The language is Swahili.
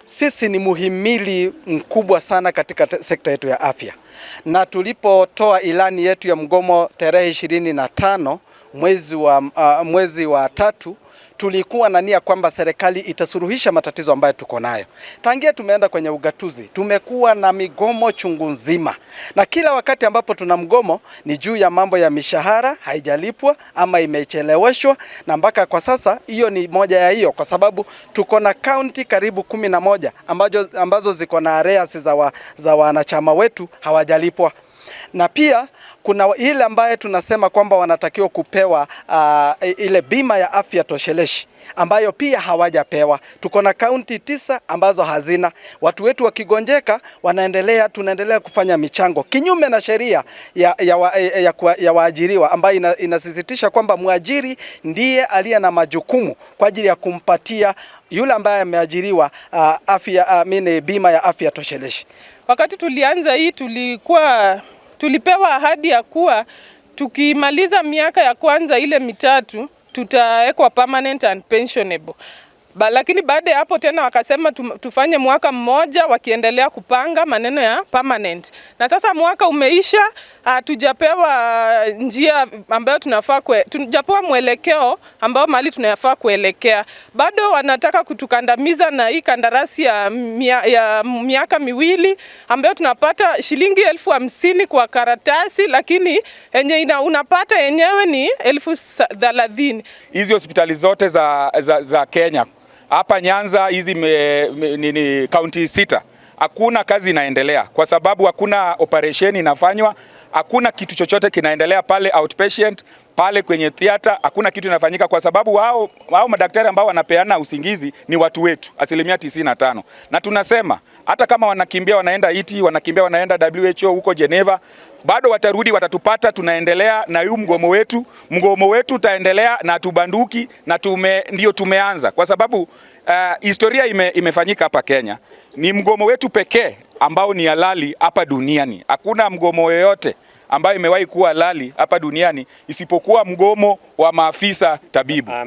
Sisi ni muhimili mkubwa sana katika sekta yetu ya afya, na tulipotoa ilani yetu ya mgomo tarehe 25 mwezi wa tatu, tulikuwa na nia kwamba serikali itasuluhisha matatizo ambayo tuko nayo. Tangia tumeenda kwenye ugatuzi, tumekuwa na migomo chungu nzima, na kila wakati ambapo tuna mgomo ni juu ya mambo ya mishahara haijalipwa ama imecheleweshwa, na mpaka kwa sasa hiyo ni moja ya hiyo, kwa sababu tuko na kaunti karibu 11 ambazo ziko na arrears za wanachama wetu hawajalipwa. Na pia kuna ile ambaye tunasema kwamba wanatakiwa kupewa ile bima ya afya tosheleshi ambayo pia hawajapewa. Tuko na kaunti 9 ambazo hazina. Watu wetu wakigonjeka tunaendelea kufanya michango kinyume na sheria ya waajiriwa ambayo inasisitiza kwamba mwajiri ndiye aliye na majukumu kwa ajili ya kumpatia yule ambaye ameajiriwa bima ya afya tosheleshi. Wakati tulianza hii tulipewa ahadi ya kuwa tukimaliza miaka ya kwanza ile mitatu tutawekwa permanent and pensionable. Lakini baada ya hapo tena wakasema tufanye mwaka mmoja wakiendelea kupanga maneno ya permanent. Na sasa mwaka umeisha, tujapewa njia ambayo tujapewa mwelekeo ambao mahali tunayafaa kuelekea. Bado wanataka kutukandamiza na hii kandarasi ya miaka miwili ambayo tunapata shilingi 50,000 kwa karatasi, lakini unapata yenyewe ni 30,000. Hizi hospitali zote za Kenya hapa Nyanza, hizi kaunti 6, hakuna kazi inaendelea kwa sababu hakuna operation inafanywa, hakuna kitu chochote kinaendelea pale outpatient, pale kwenye theater hakuna kitu inafanyika kwa sababu wao madaktari ambao wanapeana usingizi ni watu wetu 95%. Na tunasema hata kama wanakimbia wanaenda iti, wanakimbia wanaenda WHO huko Geneva, bado watarudi watatupata. Tunaendelea na huu mgomo wetu utaendelea na tubanduki, na ndio tumeanza kwa sababu historia imefanyika hapa Kenya. Ni mgomo wetu pekee ambao ni halali hapa duniani. Hakuna mgomo yoyote ambayo imewahi kuwa halali hapa duniani isipokuwa mgomo wa maafisa tabibu.